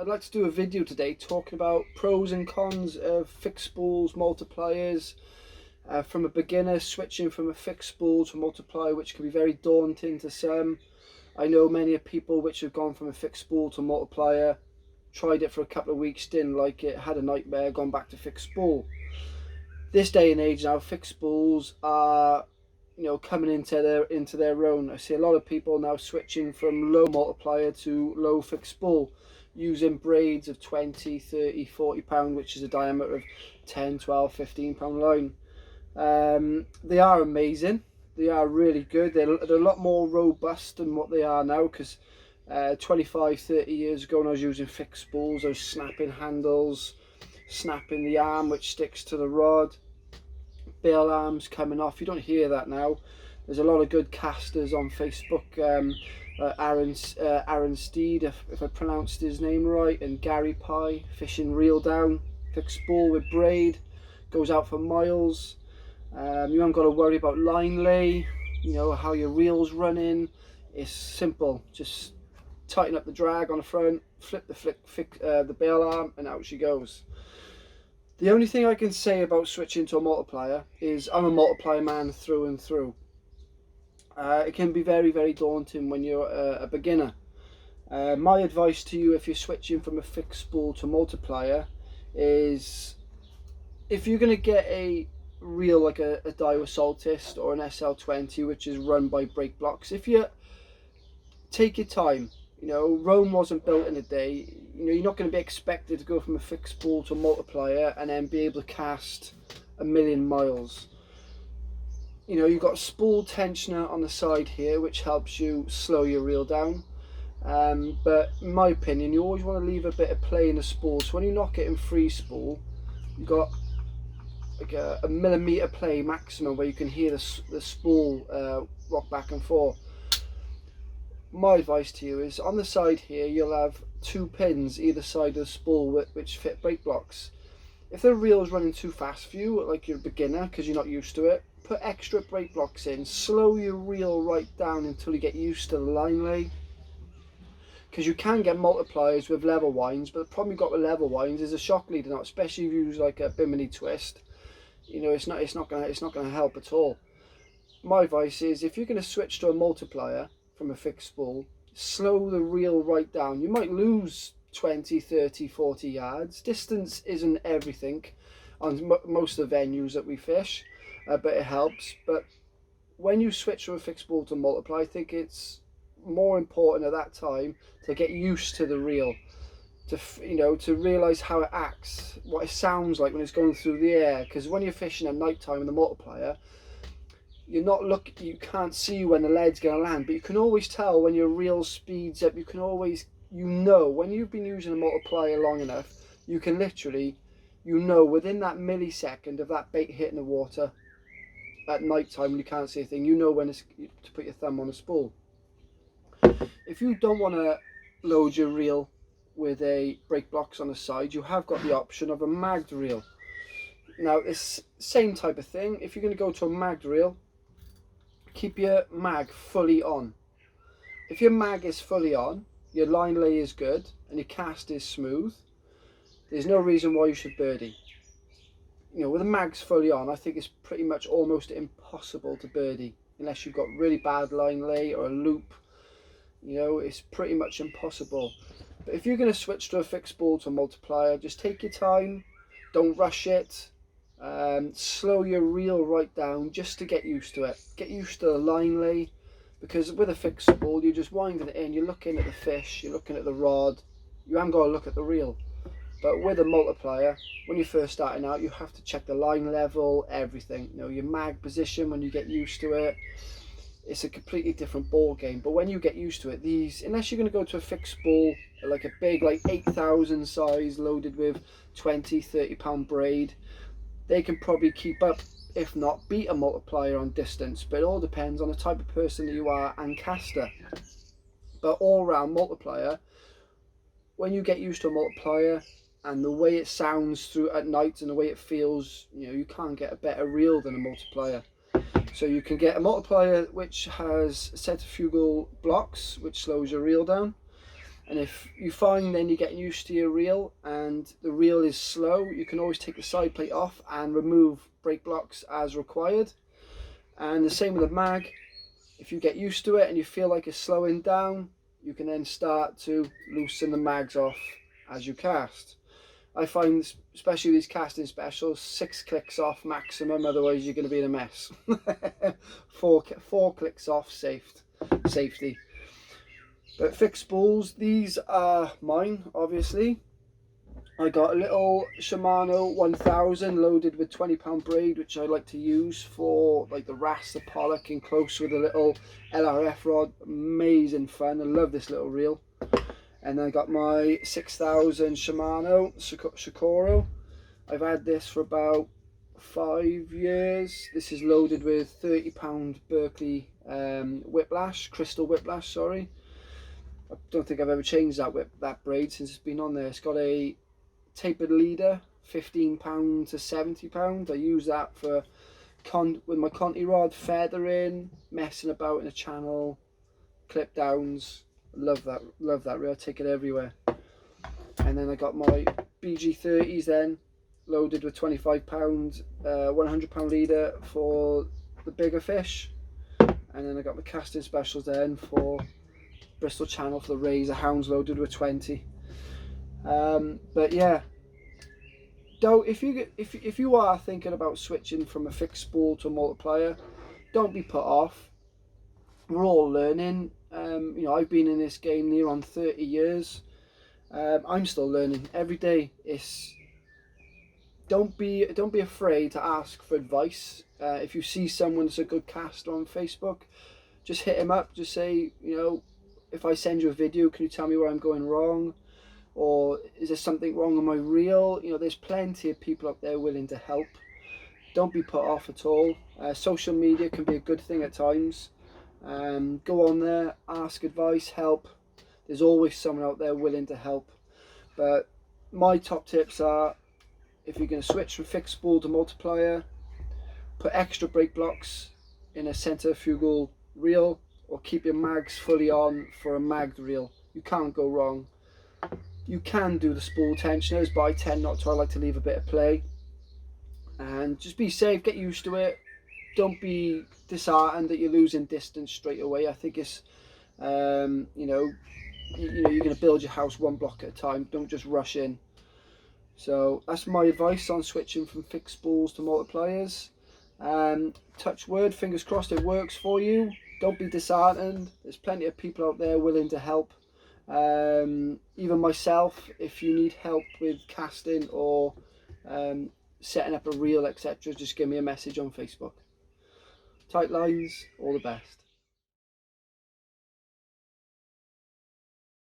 I'd like to do a video today talking about pros and cons of fixed spools, multipliers, from a beginner switching from a fixed spool to a multiplier, which can be very daunting to some. I know many people which have gone from a fixed spool to a multiplier, tried it for a couple of weeks, didn't like it, had a nightmare, gone back to fixed spool. This day and age now, fixed spools are coming into their own. I see a lot of people now switching from low multiplier to low fixed spool, using braids of 20, 30, 40 pound, which is a diameter of 10, 12, 15 pound line. They are amazing. They are really good. They're a lot more robust than what they are now, because 25, 30 years ago when I was using fixed spools, I was snapping handles, snapping the arm which sticks to the rod, bail arms coming off. You don't hear that now. There's a lot of good casters on Facebook, Aaron Steed, if I pronounced his name right, and Gary Pye, fishing reel down, fixed spool with braid, goes out for miles. You haven't got to worry about line lay, how your reel's running. It's simple, just tighten up the drag on the front, flip the bail arm, and out she goes. The only thing I can say about switching to a multiplier is I'm a multiplier man through and through. It can be very, very daunting when you're a beginner. My advice to you, if you're switching from a fixed spool to multiplier, is if you're going to get a reel like a Daiwa Saltist or an SL20, which is run by brake blocks, if you take your time, Rome wasn't built in a day. You're not going to be expected to go from a fixed spool to a multiplier and then be able to cast a million miles. You've got a spool tensioner on the side here, which helps you slow your reel down. But in my opinion, you always want to leave a bit of play in the spool. So when you knock it in free spool, you've got like a millimeter play maximum, where you can hear the spool rock back and forth. My advice to you is, on the side here you'll have two pins either side of the spool which fit brake blocks. If the reel is running too fast for you, like you're a beginner because you're not used to it, put extra brake blocks in, slow your reel right down until you get used to the line lay. Because you can get multipliers with level winds, but the problem you've got with level winds is a shock leader now, especially if you use like a bimini twist. It's not gonna help at all. My advice is, if you're going to switch to a multiplier from a fixed spool, slow the reel right down. You might lose 20, 30, 40 yards. Distance isn't everything on most of the venues that we fish, but it helps. But when you switch from a fixed spool to multiply, I think it's more important at that time to get used to the reel, to realize how it acts, what it sounds like when it's going through the air. Because when you're fishing at night time with the multiplier, you can't see when the lead's going to land, but you can always tell when your reel speeds up. You can always, when you've been using a multiplier long enough, you can literally, within that millisecond of that bait hitting the water at night time when you can't see a thing, when it's to put your thumb on a spool. If you don't want to load your reel with a brake blocks on the side, you have got the option of a magged reel. Now, it's same type of thing. If you're going to go to a magged reel, keep your mag fully on. If your mag is fully on, your line lay is good and your cast is smooth, there's no reason why you should birdie. With the mags fully on, I think it's pretty much almost impossible to birdie unless you've got really bad line lay or a loop. It's pretty much impossible. But if you're going to switch to a fixed spool to a multiplier, just take your time, don't rush it. Slow your reel right down just to get used to it. Get used to the line lay, because with a fixed spool, you're just winding it in, you're looking at the fish, you're looking at the rod, you haven't got to look at the reel. But with a multiplier, when you're first starting out, you have to check the line level, everything. Your mag position when you get used to it. It's a completely different ball game. But when you get used to it, unless you're going to go to a fixed spool, like a big, like 8,000 size, loaded with 20, 30 pound braid, they can probably keep up, if not beat a multiplier on distance. But it all depends on the type of person that you are and caster. But all round multiplier, when you get used to a multiplier and the way it sounds through at night and the way it feels, you can't get a better reel than a multiplier. So you can get a multiplier which has centrifugal blocks, which slows your reel down. And if you find then you're getting used to your reel and the reel is slow, you can always take the side plate off and remove brake blocks as required. And the same with the mag. If you get used to it and you feel like it's slowing down, you can then start to loosen the mags off as you cast. I find, especially these casting specials, 6 clicks off maximum, otherwise you're going to be in a mess. four clicks off, safety. But fixed spools, these are mine, obviously. I got a little Shimano 1000 loaded with 20-pound braid, which I like to use for like the Ras, the Pollock, in close with a little LRF rod. Amazing fun. I love this little reel. And I got my 6000 Shimano Shikoro. I've had this for about 5 years. This is loaded with 30-pound Berkeley whiplash, crystal whiplash, sorry. I don't think I've ever changed that braid since it's been on there. It's got a tapered leader, 15 pound to 70 pound. I use that for with my Conti rod, feathering, messing about in a channel, clip downs. Love that reel. I take it everywhere. And then I got my BG30s then, loaded with 25 pound, 100 pound leader for the bigger fish. And then I got my casting specials then for Bristol Channel for the razor hounds, loaded with 20. But yeah, if you are thinking about switching from a fixed spool to a multiplier, don't be put off. We're all learning. You know, I've been in this game near on 30 years. I'm still learning every day. Don't be afraid to ask for advice. If you see someone that's a good caster on Facebook, just hit him up. Just say, you know, if I send you a video, can you tell me where I'm going wrong? Or is there something wrong on my reel? You know, there's plenty of people out there willing to help. Don't be put off at all. Social media can be a good thing at times. Go on there, ask advice, help. There's always someone out there willing to help. But my top tips are, if you're going to switch from fixed spool to multiplier, put extra brake blocks in a centrifugal reel, or keep your mags fully on for a magged reel. You can't go wrong. You can do the spool tensioners, but I tend not to. I like to leave a bit of play. And just be safe, get used to it. Don't be disheartened that you're losing distance straight away. I think it's, you know, you're going to build your house one block at a time. Don't just rush in. So that's my advice on switching from fixed spools to multipliers. Touch wood, fingers crossed it works for you. Don't be disheartened. There's plenty of people out there willing to help. Even myself, if you need help with casting or setting up a reel, etc., just give me a message on Facebook. Tight lines, all the best.